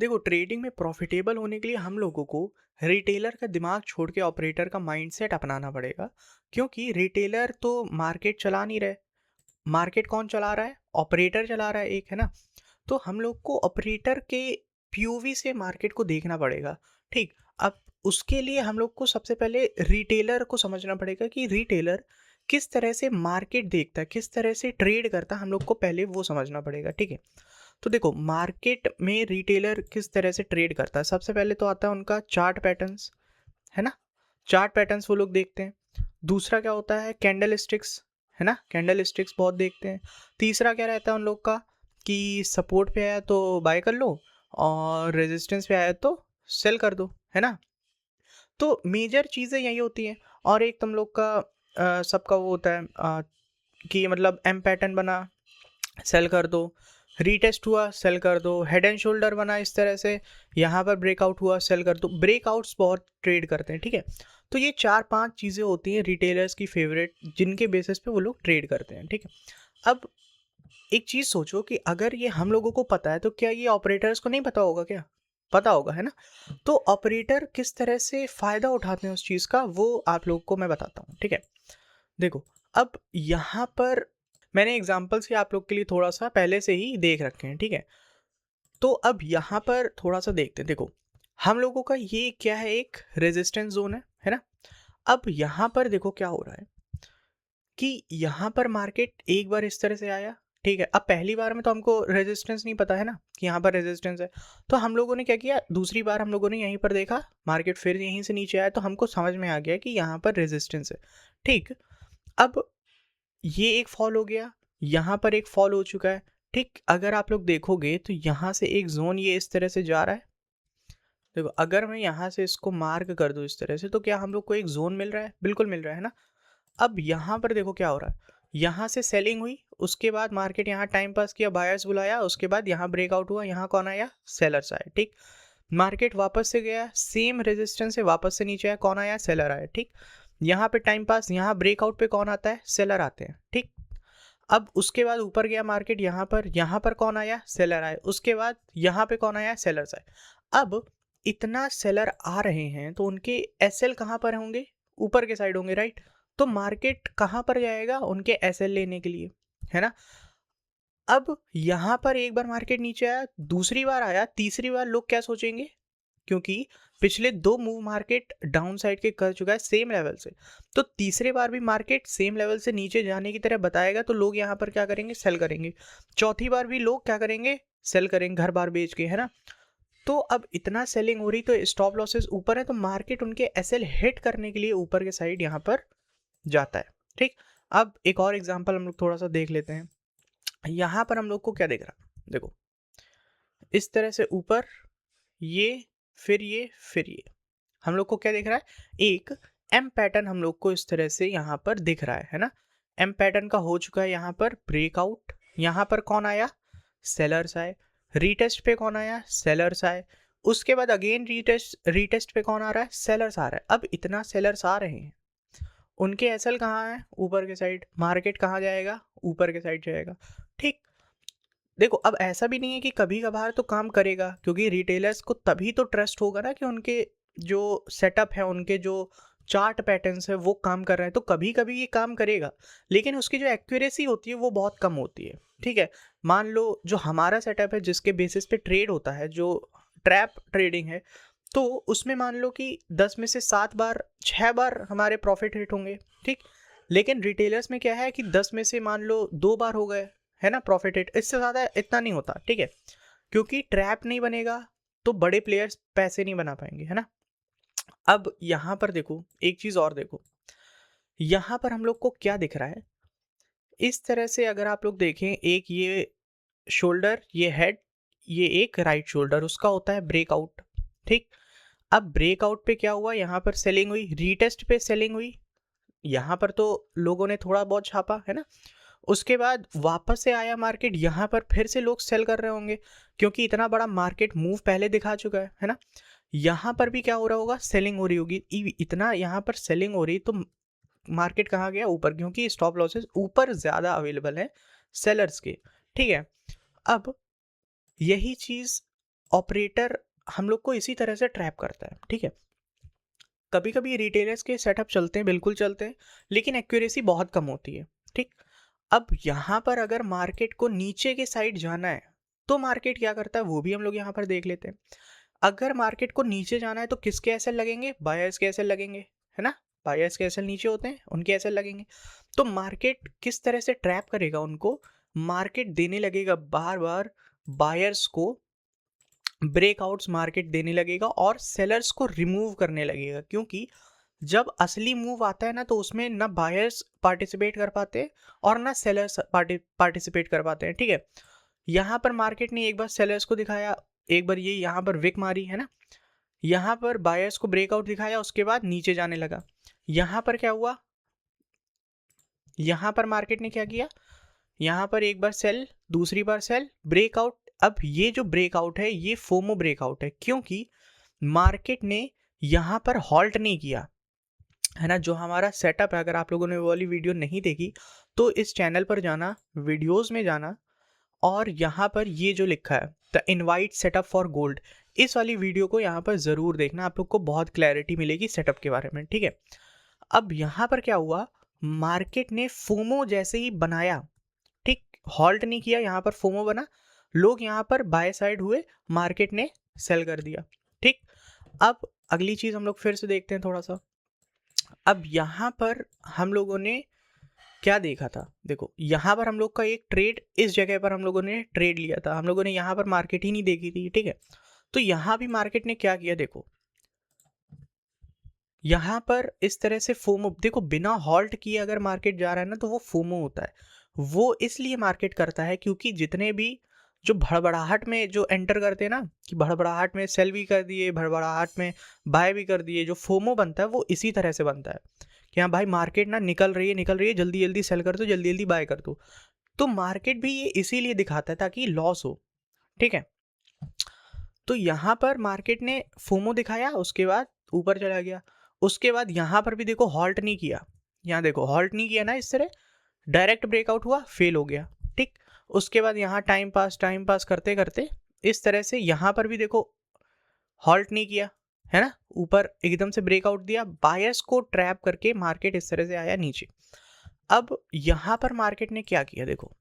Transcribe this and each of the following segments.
देखो, ट्रेडिंग में प्रॉफिटेबल होने के लिए हम लोगों को रिटेलर का दिमाग छोड़ के ऑपरेटर का माइंडसेट अपनाना पड़ेगा। क्योंकि रिटेलर तो मार्केट चला नहीं रहे। मार्केट कौन चला रहा है? ऑपरेटर चला रहा है एक, है ना। तो हम लोग को ऑपरेटर के पीओवी से मार्केट को देखना पड़ेगा। ठीक। अब उसके लिए हम लोग को सबसे पहले रिटेलर को समझना पड़ेगा कि रिटेलर किस तरह से मार्केट देखता है, किस तरह से ट्रेड करता है, हम लोग को पहले वो समझना पड़ेगा। ठीक है। तो देखो, मार्केट में रिटेलर किस तरह से ट्रेड करता है, सबसे पहले तो आता है उनका चार्ट पैटर्न्स, है ना। चार्ट पैटर्न्स वो लोग देखते हैं। दूसरा क्या होता है? कैंडल स्टिक्स, है ना। कैंडल स्टिक्स बहुत देखते हैं। तीसरा क्या रहता है उन लोग का कि सपोर्ट पे आया तो बाय कर लो और रेजिस्टेंस पे आया तो सेल कर दो, है ना। तो मेजर चीज़ें यही होती हैं। और एक तुम लोग का सबका वो होता है कि मतलब एम पैटर्न बना, सेल कर दो। रीटेस्ट हुआ, सेल कर दो। हेड एंड शोल्डर बना इस तरह से, यहाँ पर ब्रेकआउट हुआ, सेल कर दो। ब्रेकआउट्स बहुत ट्रेड करते हैं। ठीक है। तो ये 4-5 चीज़ें होती हैं रिटेलर्स की फेवरेट, जिनके बेसिस पे वो लोग ट्रेड करते हैं। ठीक है। अब एक चीज़ सोचो कि अगर ये हम लोगों को पता है तो क्या ये ऑपरेटर्स को नहीं पता होगा? क्या पता होगा, है ना। तो ऑपरेटर किस तरह से फ़ायदा उठाते हैं उस चीज़ का, वो आप लोगों को मैं बताता हूँ। ठीक है। देखो, अब यहाँ पर मैंने एग्जाम्पल से आप लोग के लिए थोड़ा सा पहले से ही देख रखे हैं। ठीक है। तो अब यहाँ पर थोड़ा सा देखते हैं। देखो, हम लोगों का ये क्या है, एक रेजिस्टेंस जोन है ना। अब यहाँ पर देखो क्या हो रहा है कि यहाँ पर मार्केट एक बार इस तरह से आया। ठीक है। अब पहली बार में तो हमको रेजिस्टेंस नहीं पता है ना कि यहाँ पर रेजिस्टेंस है। तो हम लोगों ने क्या किया, दूसरी बार हम लोगों ने यहीं पर देखा, मार्केट फिर यहीं से नीचे आया, तो हमको समझ में आ गया कि यहाँ पर रेजिस्टेंस है। ठीक। अब ये एक फॉल हो गया, यहाँ पर एक फॉल हो चुका है। ठीक। अगर आप लोग देखोगे तो यहाँ से एक जोन ये इस तरह से जा रहा है। देखो, अगर मैं यहाँ से इसको मार्क कर दूँ इस तरह से, तो क्या हम लोग को एक जोन मिल रहा है? बिल्कुल मिल रहा है ना। अब यहाँ पर देखो क्या हो रहा है, यहाँ से सेलिंग हुई, उसके बाद मार्केट यहाँ टाइम पास किया, बायर्स बुलाया, उसके बाद यहाँ ब्रेकआउट हुआ, यहाँ कौन आया? सेलर्स आए। ठीक। मार्केट वापस से गया, सेम रेजिस्टेंस से वापस से नीचे आया, कौन आया? सेलर आया। ठीक। यहाँ पे टाइम पास, यहाँ ब्रेकआउट पे कौन आता है? सेलर आते हैं। ठीक। अब उसके बाद ऊपर गया मार्केट, यहाँ पर कौन आया? सेलर आए। उसके बाद यहाँ पे कौन आया? सेलर्स आए। अब इतना सेलर आ रहे हैं तो उनके एसएल कहाँ पर होंगे? ऊपर के साइड होंगे, राइट। तो मार्केट कहाँ पर जाएगा? उनके एसएल लेने के लिए, है ना। अब यहाँ पर एक बार मार्केट नीचे आया, दूसरी बार आया, तीसरी बार लोग क्या सोचेंगे? क्योंकि पिछले 2 मूव मार्केट डाउन साइड के कर चुका है सेम लेवल से, तो तीसरे बार भी मार्केट सेम लेवल से नीचे जाने की तरह बताएगा, तो लोग यहाँ पर क्या करेंगे? सेल करेंगे। चौथी बार भी लोग क्या करेंगे? सेल करेंगे, घर बार बेच के, है ना। तो अब इतना सेलिंग हो रही, तो स्टॉप लॉसेस ऊपर है, तो मार्केट उनके एसएल हिट करने के लिए ऊपर के साइड यहाँ पर जाता है। ठीक। अब एक और एग्जांपल हम लोग थोड़ा सा देख लेते हैं। यहाँ पर हम लोग को क्या दिख रहा है? देखो, इस तरह से ऊपर, ये, फिर ये, फिर ये, हम लोग को क्या दिख रहा है? एक एम पैटर्न हम लोग को इस तरह से यहाँ पर दिख रहा है ना। एम पैटर्न का हो चुका है यहाँ पर ब्रेकआउट। यहाँ पर कौन आया? सेलर्स आए। रीटेस्ट पे कौन आया? सेलर्स आए। उसके बाद अगेन रीटेस्ट पे कौन आ रहा है? सेलर्स आ रहा है। अब इतना सेलर्स आ रहे हैं, उनके एसएल कहाँ है? ऊपर के साइड। मार्केट कहाँ जाएगा? ऊपर के साइड जाएगा। ठीक। देखो, अब ऐसा भी नहीं है कि कभी कभार तो काम करेगा, क्योंकि रिटेलर्स को तभी तो ट्रस्ट होगा ना कि उनके जो सेटअप है, उनके जो चार्ट पैटर्न्स है वो काम कर रहे हैं, तो कभी कभी ये काम करेगा। लेकिन उसकी जो एक्यूरेसी होती है वो बहुत कम होती है। ठीक है। मान लो जो हमारा सेटअप है, जिसके बेसिस पे ट्रेड होता है, जो ट्रैप ट्रेडिंग है, तो उसमें मान लो कि 10 में से 7 बार, 6 बार हमारे प्रॉफिट हिट होंगे। ठीक। लेकिन रिटेलर्स में क्या है कि 10 में से मान लो 2 बार हो गए, है ना, प्रॉफिट हिट। इससे ज़्यादा इतना नहीं होता। ठीक है। क्योंकि ट्रैप नहीं बनेगा तो बड़े प्लेयर्स पैसे नहीं बना पाएंगे, है ना। अब यहाँ पर देखो, एक चीज़ और देखो, यहाँ पर हम लोग को क्या दिख रहा है? इस तरह से अगर आप लोग देखें, एक ये शोल्डर, ये हेड, ये एक राइट शोल्डर, उसका होता है ब्रेकआउट। ठीक। अब ब्रेकआउट पे क्या हुआ? यहाँ पर सेलिंग हुई, रीटेस्ट पे सेलिंग हुई, यहाँ पर तो लोगों ने थोड़ा बहुत छापा, है ना। उसके बाद वापस से आया मार्केट, यहाँ पर फिर से लोग सेल कर रहे होंगे, क्योंकि इतना बड़ा मार्केट मूव पहले दिखा चुका है ना। यहाँ पर भी क्या हो रहा होगा? सेलिंग हो रही होगी। इतना यहाँ पर सेलिंग हो रही, तो मार्केट कहाँ गया? ऊपर, क्योंकि स्टॉप लॉसेस ऊपर ज़्यादा अवेलेबल है सेलर्स के। ठीक है। अब यही चीज़ ऑपरेटर हम लोग को इसी तरह से ट्रैप करता है, ठीक है। कभी कभी रिटेलर्स के सेटअप चलते हैं, बिल्कुल चलते हैं, लेकिन एक्यूरेसी बहुत कम होती है, ठीक। अब यहाँ पर अगर मार्केट को नीचे के साइड जाना है तो मार्केट क्या करता है वो भी हम लोग यहाँ पर देख लेते हैं। अगर मार्केट को नीचे जाना है तो किसके एसएल लगेंगे? बायर्स के एसएल लगेंगे, है ना। बायर्स के एसएल नीचे होते हैं, उनके एसएल लगेंगे। तो मार्केट किस तरह से ट्रैप करेगा उनको? मार्केट देने लगेगा बार बार बायर्स को ब्रेकआउट्स, मार्केट देने लगेगा और सेलर्स को रिमूव करने लगेगा, क्योंकि जब असली मूव आता है ना तो उसमें ना बायर्स पार्टिसिपेट कर पाते हैं और ना सेलर्स पार्टिसिपेट कर पाते हैं, ठीक है। यहाँ पर मार्केट ने एक बार सेलर्स को दिखाया, एक बार ये यहाँ पर विक मारी, है ना। यहाँ पर बायर्स को ब्रेकआउट दिखाया, उसके बाद नीचे जाने लगा। यहाँ पर क्या हुआ? यहाँ पर मार्केट ने क्या किया? यहाँ पर एक बार सेल, दूसरी बार सेल, ब्रेकआउट। अब ये जो ब्रेकआउट है ये फोमो ब्रेकआउट है, क्योंकि मार्केट ने यहाँ पर हॉल्ट नहीं किया, है ना। जो हमारा सेटअप है, अगर आप लोगों ने वो वाली वीडियो नहीं देखी तो इस चैनल पर जाना, वीडियोस में जाना, और यहाँ पर ये जो लिखा है the invite setup for gold, इस वाली वीडियो को यहाँ पर ज़रूर देखना, आप लोग को बहुत क्लैरिटी मिलेगी सेटअप के बारे में, ठीक है। अब यहाँ पर क्या हुआ? मार्केट ने फोमो जैसे ही बनाया, ठीक, हॉल्ट नहीं किया, यहाँ पर फोमो बना, लोग यहाँ पर बाय साइड हुए, मार्केट ने सेल कर दिया, ठीक। अब अगली चीज़ हम लोग फिर से देखते हैं थोड़ा सा। अब यहाँ पर हम लोगों ने क्या देखा था? देखो, यहाँ पर हम लोग का एक ट्रेड, इस जगह पर हम लोगों ने ट्रेड लिया था, हम लोगों ने यहाँ पर मार्केट ही नहीं देखी थी, ठीक है। तो यहाँ भी मार्केट ने क्या किया? देखो, यहाँ पर इस तरह से फोमो, देखो बिना हॉल्ट किए अगर मार्केट जा रहा है ना तो वो फोमो होता है। वो इसलिए मार्केट करता है क्योंकि जितने भी जो भड़बड़ाहट में जो एंटर करते हैं ना, कि भड़बड़ाहट में सेल भी कर दिए, भड़बड़ाहट में बाय भी कर दिए, जो फोमो बनता है वो इसी तरह से बनता है कि हाँ भाई मार्केट ना निकल रही है, जल्दी जल्दी सेल कर दो, जल्दी जल्दी बाय कर दो। तो मार्केट भी ये इसीलिए दिखाता है ताकि लॉस हो, ठीक है। तो यहाँ पर मार्केट ने फोमो दिखाया, उसके बाद ऊपर चला गया। उसके बाद यहाँ पर भी देखो हॉल्ट नहीं किया, यहाँ देखो हॉल्ट नहीं किया ना, इस तरह डायरेक्ट ब्रेकआउट हुआ, फेल हो गया, ठीक। उसके बाद यहाँ टाइम पास करते करते इस तरह से यहाँ पर भी देखो हॉल्ट नहीं किया, है ना, ऊपर एकदम से ब्रेकआउट दिया, बायर्स को ट्रैप करके मार्केट इस तरह से आया नीचे। अब यहाँ पर मार्केट ने क्या किया? देखो,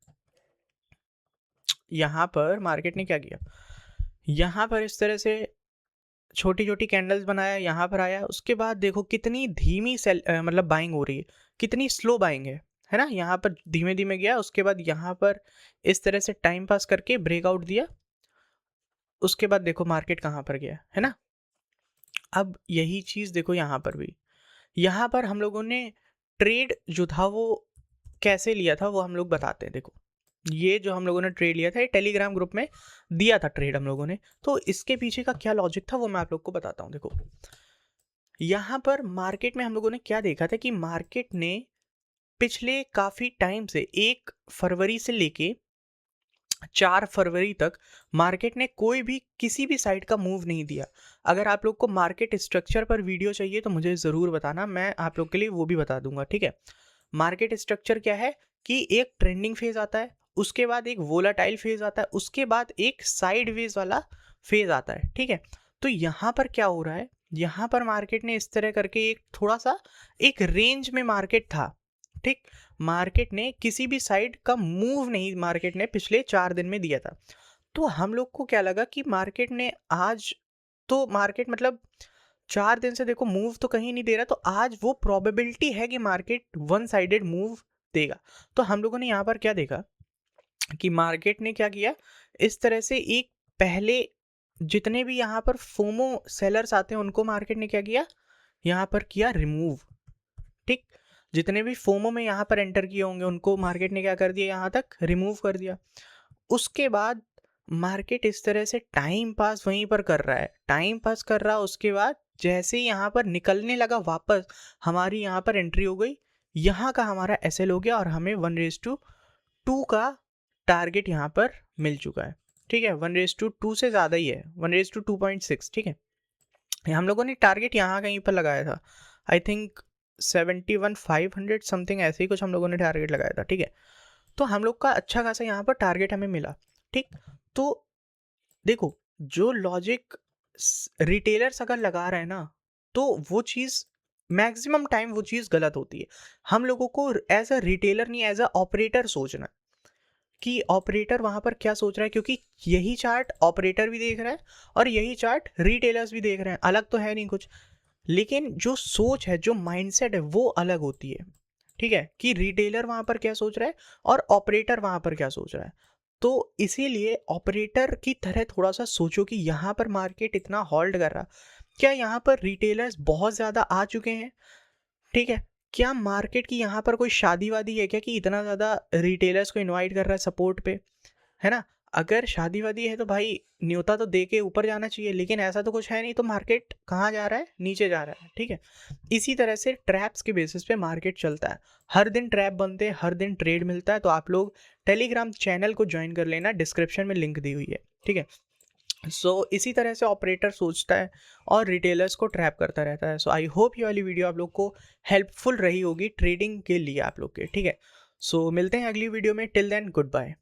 यहाँ पर मार्केट ने क्या किया? यहाँ पर इस तरह से छोटी छोटी कैंडल्स बनाया, यहाँ पर आया, उसके बाद देखो कितनी धीमी सेल मतलब बाइंग हो रही है, कितनी स्लो बाइंग है ना। यहाँ पर धीमे धीमे गया, उसके बाद यहाँ पर इस तरह से टाइम पास करके ब्रेकआउट दिया, उसके बाद देखो मार्केट कहाँ पर गया, है ना। अब यही चीज़ देखो यहाँ पर भी, यहाँ पर हम लोगों ने ट्रेड जो था वो कैसे लिया था वो हम लोग बताते हैं। देखो, ये जो हम लोगों ने ट्रेड लिया था, ये टेलीग्राम ग्रुप में दिया था ट्रेड हम लोगों ने, तो इसके पीछे का क्या लॉजिक था वो मैं आप लोग को बताता हूँ। देखो, यहाँ पर मार्केट में हम लोगों ने क्या देखा था कि मार्केट ने पिछले काफ़ी टाइम से 1 फरवरी से लेके 4 फरवरी तक मार्केट ने कोई भी किसी भी साइड का मूव नहीं दिया। अगर आप लोग को मार्केट स्ट्रक्चर पर वीडियो चाहिए तो मुझे ज़रूर बताना, मैं आप लोग के लिए वो भी बता दूंगा, ठीक है। मार्केट स्ट्रक्चर क्या है कि एक ट्रेंडिंग फेज आता है, उसके बाद एक वोलाटाइल फेज आता है, उसके बाद एक साइडवेज वाला फेज आता है, ठीक है। तो यहाँ पर क्या हो रहा है? यहाँ पर मार्केट ने इस तरह करके एक थोड़ा सा एक रेंज में मार्केट था, ठीक। मार्केट ने किसी भी साइड का मूव नहीं, मार्केट ने पिछले 4 दिन में दिया था। तो हम लोग को क्या लगा कि मार्केट ने आज, तो मार्केट मतलब 4 दिन से देखो मूव तो कहीं नहीं दे रहा, तो आज वो प्रोबेबिलिटी है कि मार्केट वन साइडेड मूव देगा। तो हम लोगों ने यहाँ पर क्या देखा कि मार्केट ने क्या किया, इस तरह से एक पहले जितने भी यहाँ पर फोमो सेलर्स आते हैं उनको मार्केट ने क्या किया, यहाँ पर किया रिमूव, ठीक। जितने भी फोमो में यहाँ पर एंटर किए होंगे उनको मार्केट ने क्या कर दिया, यहाँ तक रिमूव कर दिया। उसके बाद मार्केट इस तरह से टाइम पास वहीं पर कर रहा है, टाइम पास कर रहा, उसके बाद जैसे ही यहाँ पर निकलने लगा वापस, हमारी यहाँ पर एंट्री हो गई, यहाँ का हमारा एसएल हो गया और हमें 1:2 का टारगेट यहाँ पर मिल चुका है, ठीक है। 1:2 से ज़्यादा ही है, 1:2.6, ठीक है। हम लोगों ने टारगेट यहाँ कहीं पर लगाया था, आई थिंक 71,500 समथिंग, ऐसे ही कुछ हम लोगों ने टारगेट लगाया था, ठीक है। तो हम लोग का अच्छा खासा यहाँ पर टारगेट हमें मिला, ठीक। तो देखो जो लॉजिक रिटेलर्स अगर लगा रहे हैं ना, तो वो चीज़ मैक्सिमम टाइम वो चीज़ गलत होती है। हम लोगों को एज अ रिटेलर नहीं, एज अ ऑपरेटर सोचना है कि ऑपरेटर वहाँ पर क्या सोच रहा है, क्योंकि यही चार्ट ऑपरेटर भी देख रहा है और यही चार्ट रिटेलर्स भी देख रहे हैं, अलग तो है नहीं कुछ। लेकिन जो सोच है, जो माइंडसेट है, वो अलग होती है। ठीक है, कि रिटेलर वहाँ पर क्या सोच रहा है और ऑपरेटर वहाँ पर क्या सोच रहा है। तो इसीलिए ऑपरेटर की तरह थोड़ा सा सोचो कि यहाँ पर मार्केट इतना होल्ड कर रहा, क्या यहाँ पर रिटेलर्स बहुत ज़्यादा आ चुके हैं। ठीक है, क्या मार्केट की यहाँ पर कोई शादी वादी है क्या कि इतना ज़्यादा रिटेलर्स को इनवाइट कर रहा है सपोर्ट पे, है ना। अगर शादी वादी है तो भाई न्योता तो दे के ऊपर जाना चाहिए, लेकिन ऐसा तो कुछ है नहीं, तो मार्केट कहाँ जा रहा है, नीचे जा रहा है। ठीक है, इसी तरह से ट्रैप्स के बेसिस पे मार्केट चलता है। हर दिन ट्रैप बनते हैं, हर दिन ट्रेड मिलता है। तो आप लोग टेलीग्राम चैनल को ज्वाइन कर लेना, डिस्क्रिप्शन में लिंक दी हुई है। ठीक है, इसी तरह से ऑपरेटर सोचता है और रिटेलर्स को ट्रैप करता रहता है। आई होप ये वाली वीडियो आप लोग को हेल्पफुल रही होगी ट्रेडिंग के लिए आप लोग के। ठीक है, मिलते हैं अगली वीडियो में। Till then good bye.